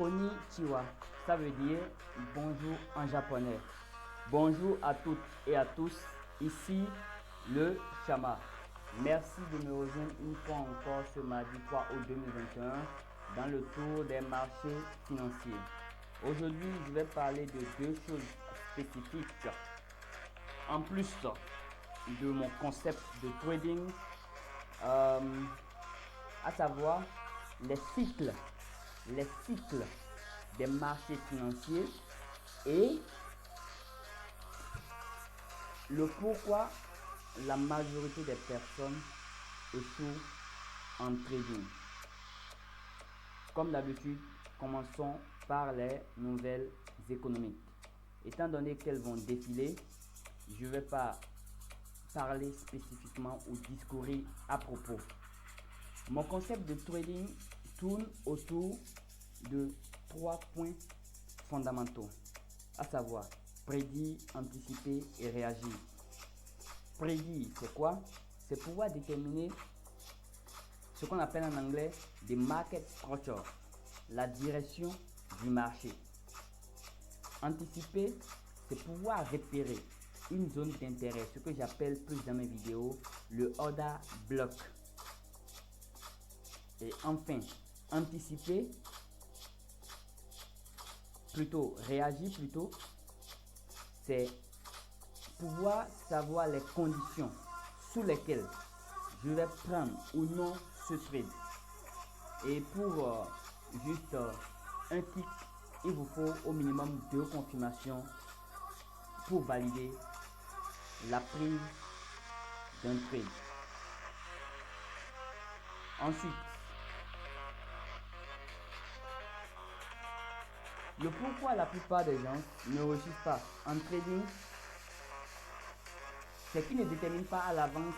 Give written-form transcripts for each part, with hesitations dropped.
Konnichiwa, ça veut dire bonjour en japonais. Bonjour à toutes et à tous, ici le Chama. Merci de me rejoindre une fois encore ce mardi 3 août 2021 dans le tour des marchés financiers. Aujourd'hui, je vais parler de deux choses spécifiques. En plus de mon concept de trading, à savoir les cycles des marchés financiers et le pourquoi la majorité des personnes échouent en trading. Comme d'habitude, commençons par les nouvelles économiques. Étant donné qu'elles vont défiler, je ne vais pas parler spécifiquement ou discourir à propos. Mon concept de trading tourne autour de 3 points fondamentaux, à savoir prédire, anticiper et réagir. Prédire, c'est quoi? C'est pouvoir déterminer ce qu'on appelle en anglais des market structure, la direction du marché. Anticiper, c'est pouvoir repérer une zone d'intérêt, ce que j'appelle plus dans mes vidéos le order block. Et enfin, anticiper, réagir plutôt, c'est pouvoir savoir les conditions sous lesquelles je vais prendre ou non ce trade. Et pour juste un tick, il vous faut au minimum 2 confirmations pour valider la prise d'un trade. Ensuite, le pourquoi la plupart des gens ne réussissent pas en trading, c'est qu'ils ne déterminent pas à l'avance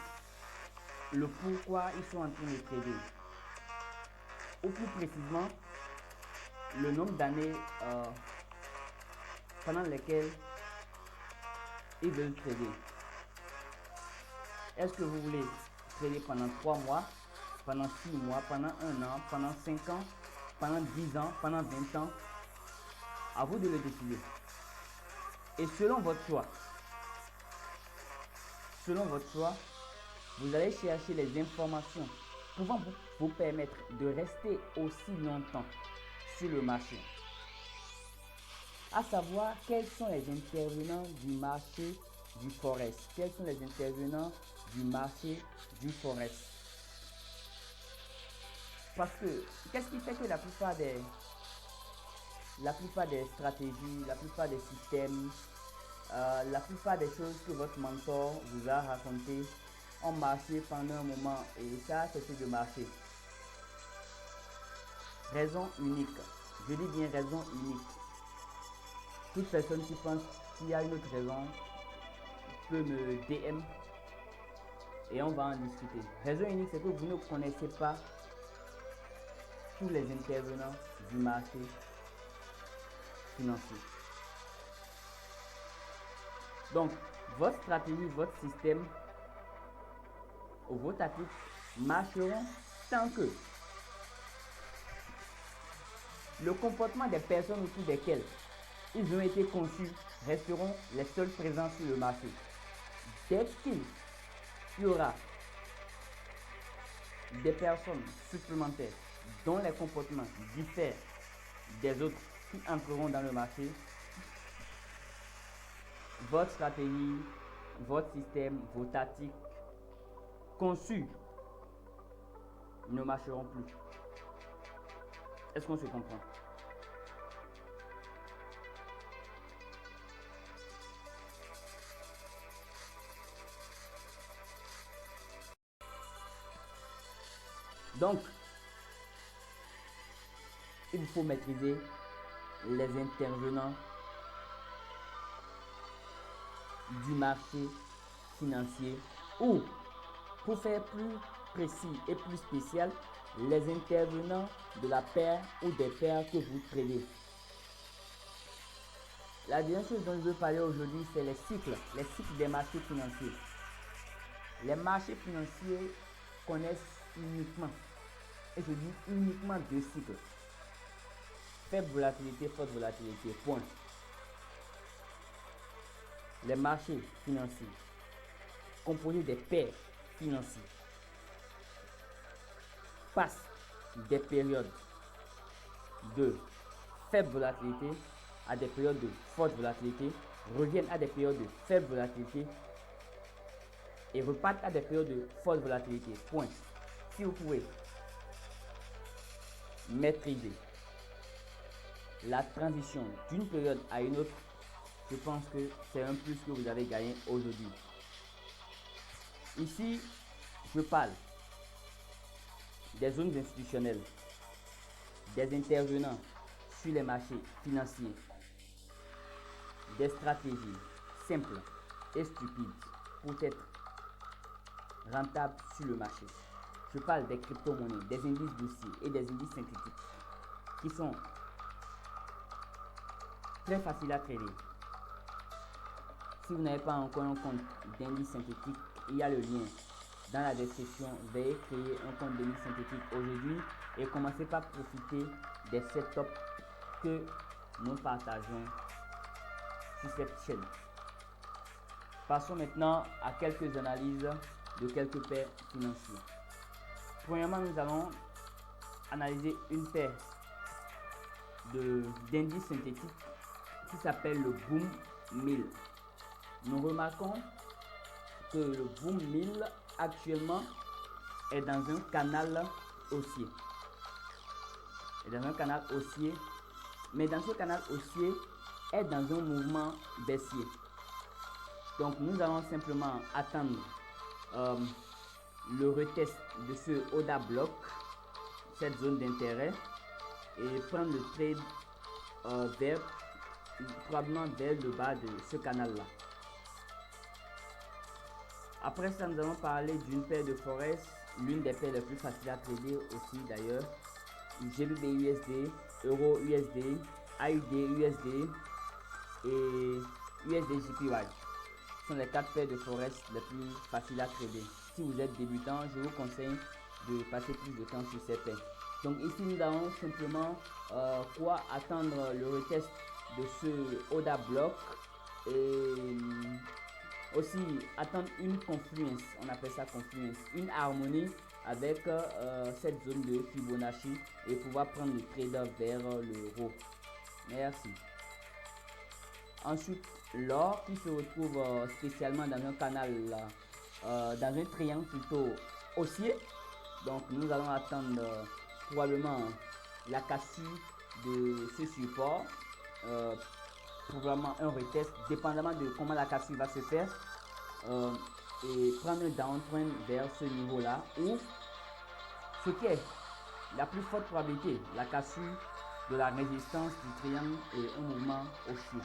le pourquoi ils sont en train de trader. Ou plus précisément, le nombre d'années pendant lesquelles ils veulent trader. Est-ce que vous voulez trader pendant 3 mois, pendant 6 mois, pendant 1 an, pendant 5 ans, pendant 10 ans, pendant 20 ans? À vous de le décider. Et selon votre choix, vous allez chercher les informations pouvant vous permettre de rester aussi longtemps sur le marché. À savoir, quels sont les intervenants du marché du Forex? Quels sont les intervenants du marché du Forex? Parce que, qu'est-ce qui fait que la plupart des stratégies, la plupart des systèmes, la plupart des choses que votre mentor vous a racontées ont marché pendant un moment et ça a cessé de marcher? Raison unique. Je dis bien raison unique. Toute personne qui pense qu'il y a une autre raison peut me DM et on va en discuter. Raison unique, c'est que vous ne connaissez pas tous les intervenants du marché financier. Donc, votre stratégie, votre système ou vos tactiques marcheront tant que le comportement des personnes autour desquelles ils ont été conçus resteront les seuls présents sur le marché. Dès qu'il y aura des personnes supplémentaires dont les comportements diffèrent des autres qui entreront dans le marché, votre stratégie, votre système, vos tactiques conçues ne marcheront plus. Est-ce qu'on se comprend? Donc, il faut maîtriser les intervenants du marché financier ou, pour faire plus précis et plus spécial, les intervenants de la paire ou des paires que vous tradez. La deuxième chose dont je veux parler aujourd'hui, c'est les cycles des marchés financiers. Les marchés financiers connaissent uniquement, et je dis uniquement, 2 cycles. faible volatilité, forte volatilité, point. Les marchés financiers composés des paires financiers passent des périodes de faible volatilité à des périodes de forte volatilité, reviennent à des périodes de faible volatilité et repartent à des périodes de forte volatilité. Point. Si vous pouvez maîtriser la transition d'une période à une autre, je pense que c'est un plus que vous avez gagné aujourd'hui. Ici, je parle des zones institutionnelles, des intervenants sur les marchés financiers, des stratégies simples et stupides pour être rentables sur le marché. Je parle des crypto-monnaies, des indices boursiers et des indices synthétiques qui sont très faciles à trader. Si vous n'avez pas encore un compte d'indice synthétique, il y a le lien dans la description. Veuillez créer un compte d'indice synthétique aujourd'hui et commencez par profiter des setups que nous partageons sur cette chaîne. Passons maintenant à quelques analyses de quelques paires financières. Premièrement, nous allons analyser une paire d'indices synthétiques qui s'appelle le Boom 1000. Nous remarquons que le Boom 1000 actuellement est dans un canal haussier. Mais dans ce canal haussier est dans un mouvement baissier. Donc nous allons simplement attendre le retest de ce Oda Block, cette zone d'intérêt, et prendre le trade probablement vers le bas de ce canal là. Après ça, nous allons parler d'une paire de forex, l'une des paires les plus faciles à trader aussi d'ailleurs. GBP USD, Euro USD, AUD USD et USD JPY. Ce sont les 4 paires de forex les plus faciles à trader. Si vous êtes débutant, je vous conseille de passer plus de temps sur ces paires. Donc ici, nous allons simplement attendre le retest de ce Oda Block et aussi attendre une confluence, on appelle ça confluence, une harmonie avec cette zone de Fibonacci et pouvoir prendre le trade vers l'euro. Merci. Ensuite, l'or qui se retrouve spécialement dans un canal, dans un triangle plutôt haussier. Donc nous allons attendre probablement la cassure de ce support, probablement un retest, dépendamment de comment la cassure va se faire, et prendre un downtrend vers ce niveau là, ou ce qui est la plus forte probabilité, la cassure de la résistance du triangle et un mouvement haussier.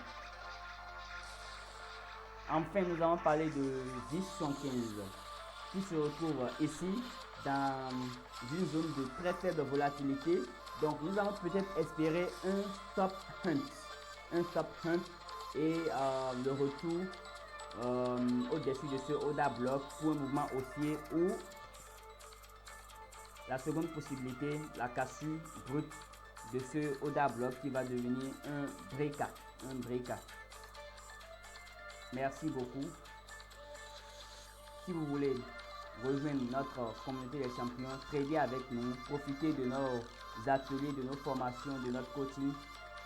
Enfin, nous allons parler de 1075 qui se retrouve ici dans une zone de très faible volatilité. Donc nous allons peut-être espérer un stop hunt et le retour au-dessus de ce Oda Block pour un mouvement haussier, ou la seconde possibilité, la cassure brute de ce Oda Block qui va devenir un breakout. Merci beaucoup. Si vous voulez rejoindre notre communauté des champions, trader avec nous, profiter de nos ateliers, de nos formations, de notre coaching,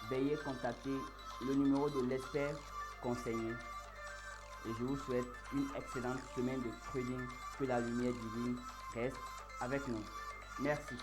veuillez contacter le numéro de l'expert conseiller. Et je vous souhaite une excellente semaine de trading. Que la lumière divine reste avec nous. Merci.